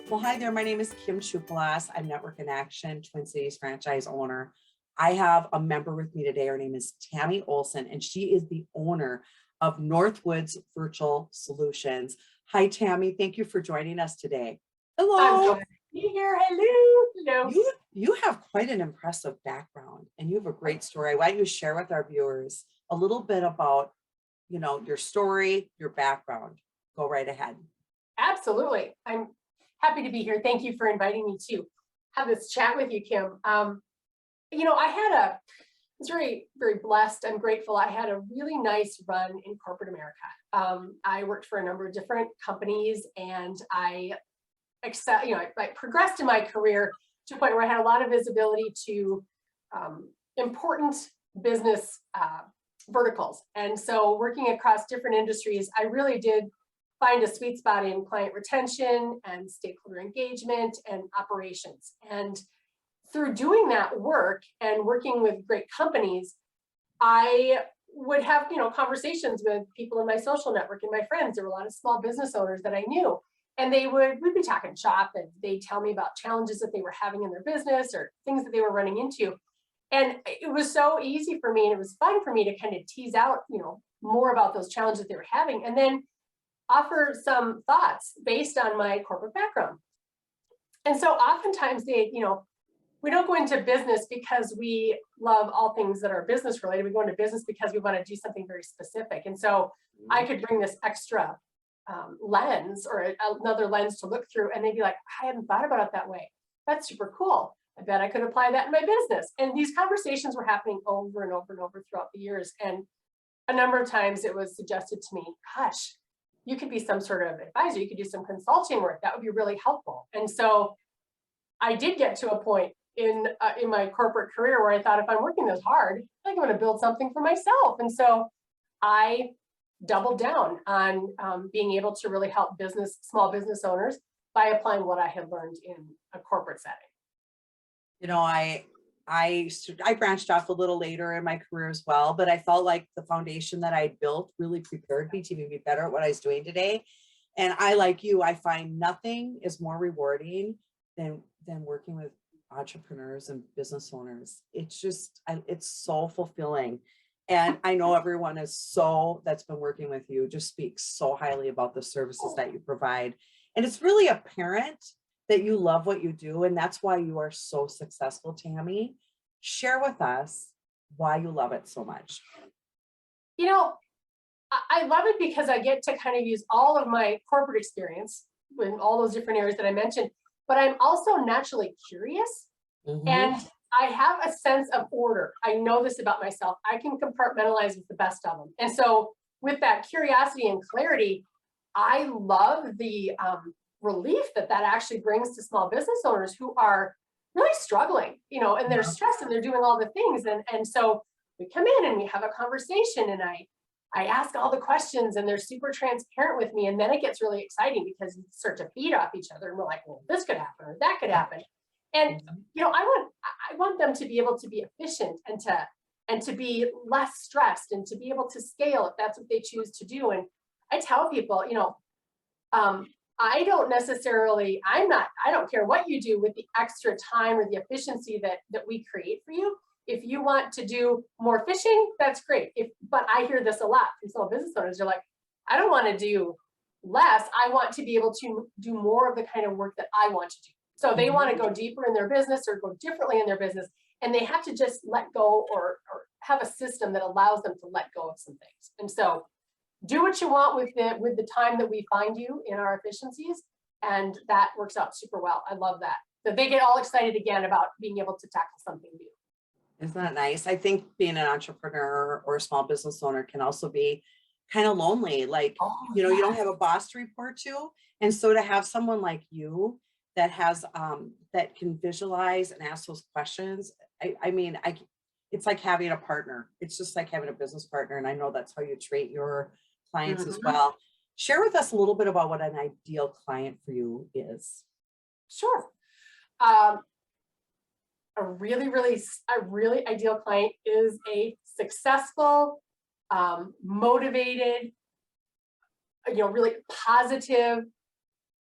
Well, hi there. My name is Kim Tsoukalas. I'm Network in Action, Twin Cities franchise owner. I have a member with me today. Her name is Tammy Olson, and she is the owner of Northwoods Virtual Solutions. Hi, Tammy. Thank you for joining us today. I'm Hello. glad to be here. Hello. Hello. You have quite an impressive background, and you have a great story. Why don't you share with our viewers a little bit about, your story, your background? Go right ahead. Absolutely. I'm happy to be here. Thank you for inviting me to have this chat with you, Kim. I was very, very blessed. I'm grateful. I had a really nice run in corporate America. I worked for a number of different companies, and I progressed in my career to a point where I had a lot of visibility to important business verticals. And so working across different industries, I really did find a sweet spot in client retention and stakeholder engagement and operations. And through doing that work and working with great companies, I would have, conversations with people in my social network and my friends. There were a lot of small business owners that I knew, and we'd be talking shop, and they'd tell me about challenges that they were having in their business or things that they were running into. And it was so easy for me, and it was fun for me to kind of tease out, more about those challenges they were having, and then offer some thoughts based on my corporate background. And so oftentimes we don't go into business because we love all things that are business related. We go into business because we want to do something very specific. And so I could bring this extra lens or another lens to look through, and they'd be like, I hadn't thought about it that way. That's super cool. I bet I could apply that in my business. And these conversations were happening over and over and over throughout the years. And a number of times it was suggested to me, gosh, you could be some sort of advisor. You could do some consulting work. That would be really helpful. And so I did get to a point in my corporate career where I thought, if I'm working this hard, I think I'm going to build something for myself. And so I doubled down on being able to really help small business owners by applying what I had learned in a corporate setting. I branched off a little later in my career as well, but I felt like the foundation that I built really prepared me to even be better at what I was doing today. And I find nothing is more rewarding than working with entrepreneurs and business owners. It's so fulfilling. And I know everyone that's been working with you just speaks so highly about the services that you provide. And it's really apparent that you love what you do. And that's why you are so successful, Tammy. Share with us why you love it so much. I love it because I get to kind of use all of my corporate experience in all those different areas that I mentioned, but I'm also naturally curious. And I have a sense of order. I know this about myself. I can compartmentalize with the best of them. And so with that curiosity and clarity, I love the relief that actually brings to small business owners who are really struggling, and they're stressed and they're doing all the things. And so we come in and we have a conversation, and I ask all the questions, and they're super transparent with me. And then it gets really exciting because you start to feed off each other, and we're like, well, this could happen or that could happen. And I want them to be able to be efficient and to be less stressed and to be able to scale if that's what they choose to do. And I tell people, I don't care what you do with the extra time or the efficiency that we create for you. If you want to do more fishing, that's great. But I hear this a lot from small business owners. They're like, I don't want to do less. I want to be able to do more of the kind of work that I want to do. So they want to go deeper in their business or go differently in their business, and they have to just let go or have a system that allows them to let go of some things. And so do what you want with the time that we find you in our efficiencies, and that works out super well. I love that they get all excited again about being able to tackle something new. Isn't that nice? I think being an entrepreneur or a small business owner can also be kind of lonely. Like, you don't have a boss to report to. And so to have someone like you that has, that can visualize and ask those questions, it's like having a partner. It's just like having a business partner. And I know that's how you treat your clients as well. Share with us a little bit about what an ideal client for you is. Sure. A really ideal client is a successful, motivated, really positive,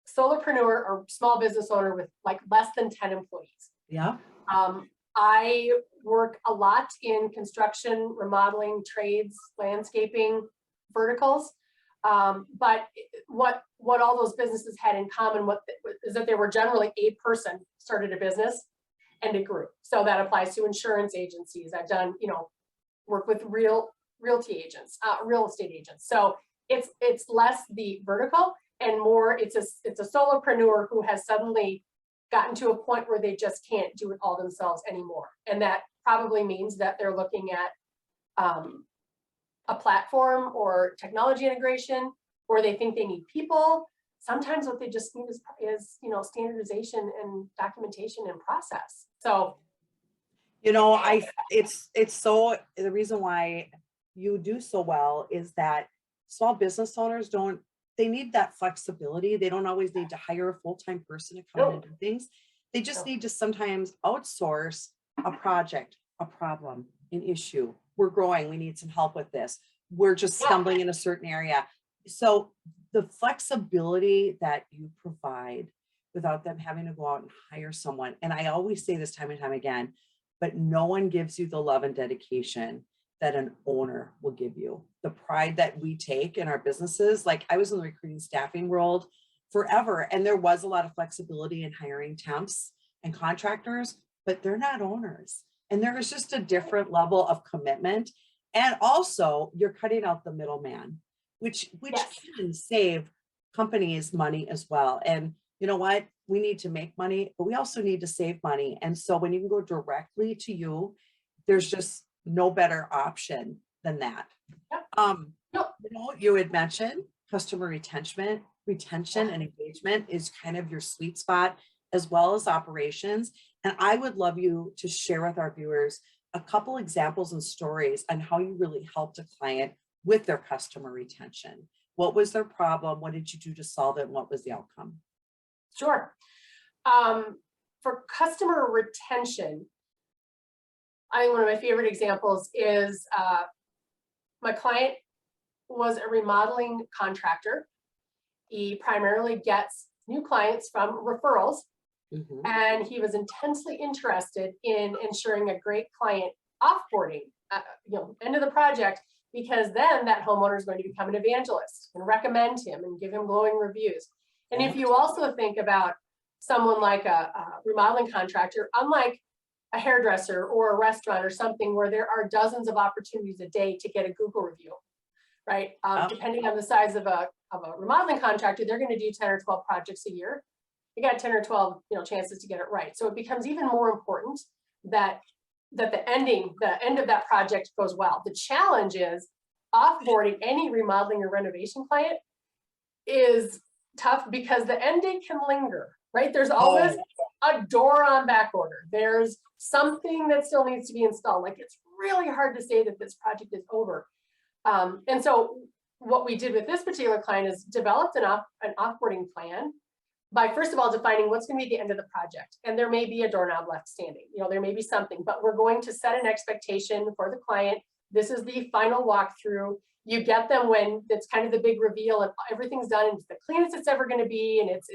solopreneur or small business owner with like less than 10 employees. Yeah. I work a lot in construction, remodeling, trades, landscaping, verticals. But what all those businesses had in common is that they were generally a person started a business and it grew. So that applies to insurance agencies. I've done, work with realty agents, real estate agents. So it's less the vertical and more it's a solopreneur who has suddenly gotten to a point where they just can't do it all themselves anymore. And that probably means that they're looking at a platform or technology integration, or they think they need people. Sometimes what they just need is standardization and documentation and process. So, it's so, the reason why you do so well is that small business owners they need that flexibility. They don't always need to hire a full-time person to come in and do things. They just need to sometimes outsource a project, a problem, an issue. We're growing, we need some help with this. We're just stumbling in a certain area. So the flexibility that you provide without them having to go out and hire someone. And I always say this time and time again, but no one gives you the love and dedication that an owner will give you. The pride that we take in our businesses. Like I was in the recruiting staffing world forever, and there was a lot of flexibility in hiring temps and contractors, but they're not owners. And there is just a different level of commitment. And also you're cutting out the middleman, which can save companies money as well. And you know what? We need to make money, but we also need to save money. And so when you can go directly to you, there's just no better option than that. You had mentioned customer retention and engagement is kind of your sweet spot, as well as operations. And I would love you to share with our viewers a couple examples and stories on how you really helped a client with their customer retention. What was their problem? What did you do to solve it? And what was the outcome? Sure. For customer retention, I think one of my favorite examples is my client was a remodeling contractor. He primarily gets new clients from referrals, and he was intensely interested in ensuring a great client offboarding, end of the project, because then that homeowner is going to become an evangelist and recommend him and give him glowing reviews. And if you also think about someone like a remodeling contractor, unlike a hairdresser or a restaurant or something where there are dozens of opportunities a day to get a Google review, right? Depending on the size of a remodeling contractor, they're going to do 10 or 12 projects a year. You got 10 or 12 chances to get it right. So it becomes even more important that the end of that project goes well. The challenge is offboarding any remodeling or renovation client is tough because the end date can linger, right? There's always a door on back order. There's something that still needs to be installed. Like it's really hard to say that this project is over. And so what we did with this particular client is developed an offboarding plan by, first of all, defining what's going to be the end of the project. And there may be a doorknob left standing, there may be something, but we're going to set an expectation for the client. This is the final walkthrough. You get them when it's kind of the big reveal and everything's done and it's the cleanest it's ever going to be, and it's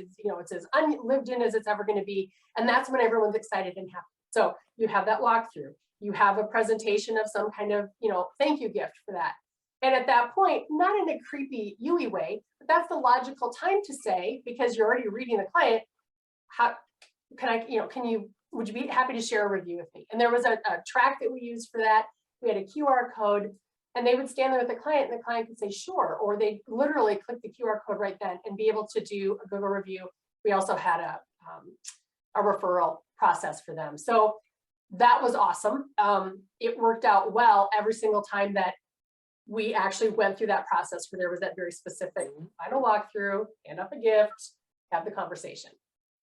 as unlived in as it's ever going to be. And that's when everyone's excited and happy. So you have that walkthrough. You have a presentation of some kind of thank you gift for that. And at that point, not in a creepy Yui way, but that's the logical time to say, because you're already reading the client, how can I, would you be happy to share a review with me? And there was a track that we used for that. We had a QR code, and they would stand there with the client and the client could say, sure, or they literally click the QR code right then and be able to do a Google review. We also had a referral process for them. So that was awesome. It worked out well every single time that we actually went through that process where there was that very specific final walkthrough, hand up a gift, have the conversation.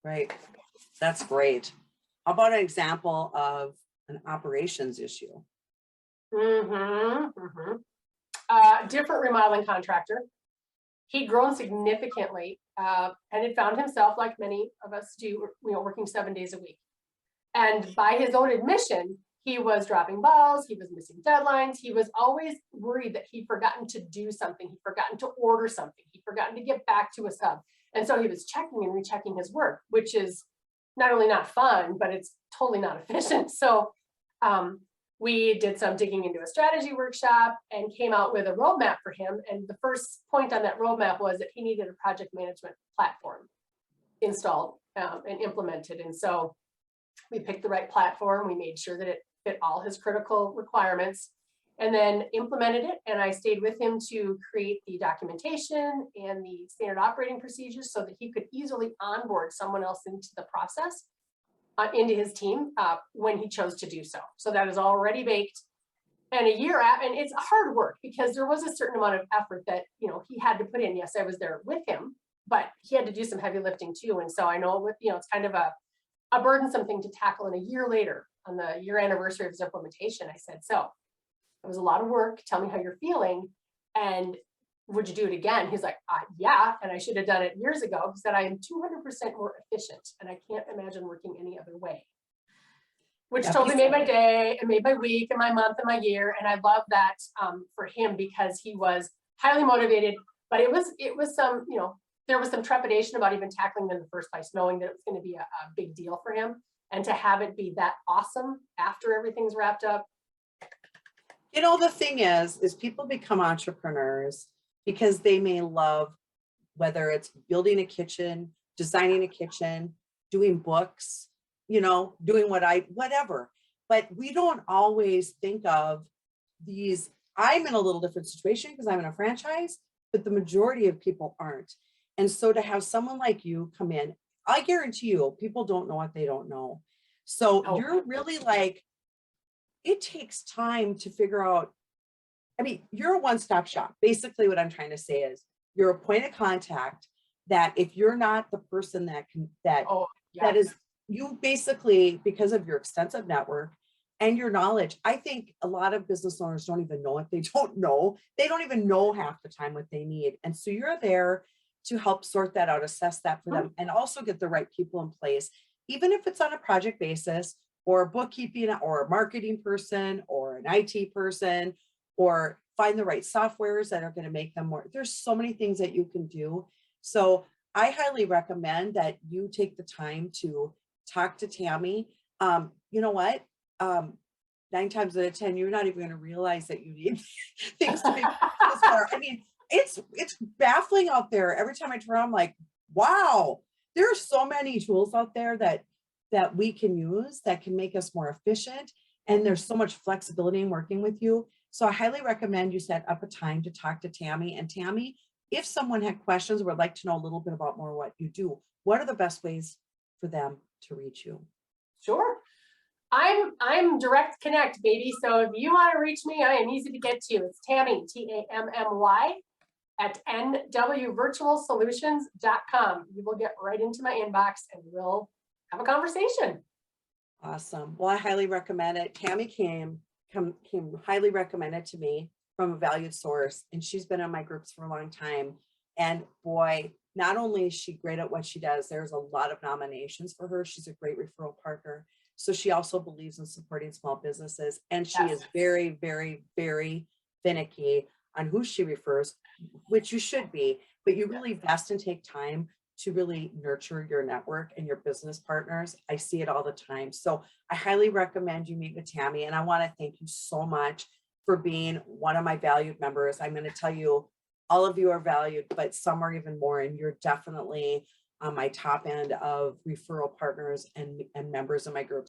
Right. That's great. How about an example of an operations issue? Different remodeling contractor. He'd grown significantly and had found himself, like many of us do, working 7 days a week. And by his own admission, he was dropping balls, he was missing deadlines, he was always worried that he'd forgotten to do something, he'd forgotten to order something, he'd forgotten to get back to a sub. And so he was checking and rechecking his work, which is not only not fun, but it's totally not efficient. So we did some digging into a strategy workshop and came out with a roadmap for him. And the first point on that roadmap was that he needed a project management platform installed and implemented. And so we picked the right platform. We made sure that it fit all his critical requirements and then implemented it. And I stayed with him to create the documentation and the standard operating procedures so that he could easily onboard someone else into the process, into his team when he chose to do so. So that is already baked. And a year out, and it's hard work because there was a certain amount of effort that, you know, he had to put in. Yes, I was there with him, but he had to do some heavy lifting too. And so I know with, you know, it's kind of a burdensome thing to tackle. And a year later, on the year anniversary of his implementation, I said, so it was a lot of work. Tell me how you're feeling. And would you do it again? He's like, yeah. And I should have done it years ago. He said, I am 200% more efficient and I can't imagine working any other way. Which totally made my day and made my week and my month and my year. And I love that for him because he was highly motivated, but it was some, you know, there was some trepidation about even tackling it in the first place, knowing that it was going to be a big deal for him. And to have it be that awesome after everything's wrapped up. You know, the thing is people become entrepreneurs because they may love, whether it's building a kitchen, designing a kitchen, doing books, you know, doing whatever. But we don't always think of these. I'm in a little different situation because I'm in a franchise, but the majority of people aren't. And so to have someone like you come in, I guarantee you, people don't know what they don't know. So you're really like, it takes time to figure out. I mean, you're a one-stop shop. Basically what I'm trying to say is you're a point of contact that if you're not the person that is, you basically, because of your extensive network and your knowledge, I think a lot of business owners don't even know what they don't know. They don't even know half the time what they need. And so you're there to help sort that out, assess that for them, and also get the right people in place, even if it's on a project basis or bookkeeping or a marketing person or an IT person, or find the right softwares that are going to make them more. There's so many things that you can do. So I highly recommend that you take the time to talk to Tammy. You know what? 9 times out of 10, you're not even going to realize that you need things to be. I mean, it's baffling out there. Every time I turn around, I'm like, wow, there are so many tools out there that we can use that can make us more efficient. And there's so much flexibility in working with you. So I highly recommend you set up a time to talk to Tammy. And Tammy, if someone had questions or would like to know a little bit about more what you do, what are the best ways for them to reach you? Sure. I'm direct connect, baby. So if you want to reach me, I am easy to get to. It's Tammy, Tammy, at nwvirtualsolutions.com. You will get right into my inbox and we'll have a conversation. Awesome. Well, I highly recommend it. Tammy came highly recommended to me from a valued source, and she's been in my groups for a long time. And boy, not only is she great at what she does, there's a lot of nominations for her. She's a great referral partner. So she also believes in supporting small businesses, and she is very, very, very finicky on who she refers, which you should be, but you really invest and take time to really nurture your network and your business partners. I see it all the time. So I highly recommend you meet with Tammy. And I want to thank you so much for being one of my valued members. I'm going to tell you, all of you are valued, but some are even more. And you're definitely on my top end of referral partners and members of my group.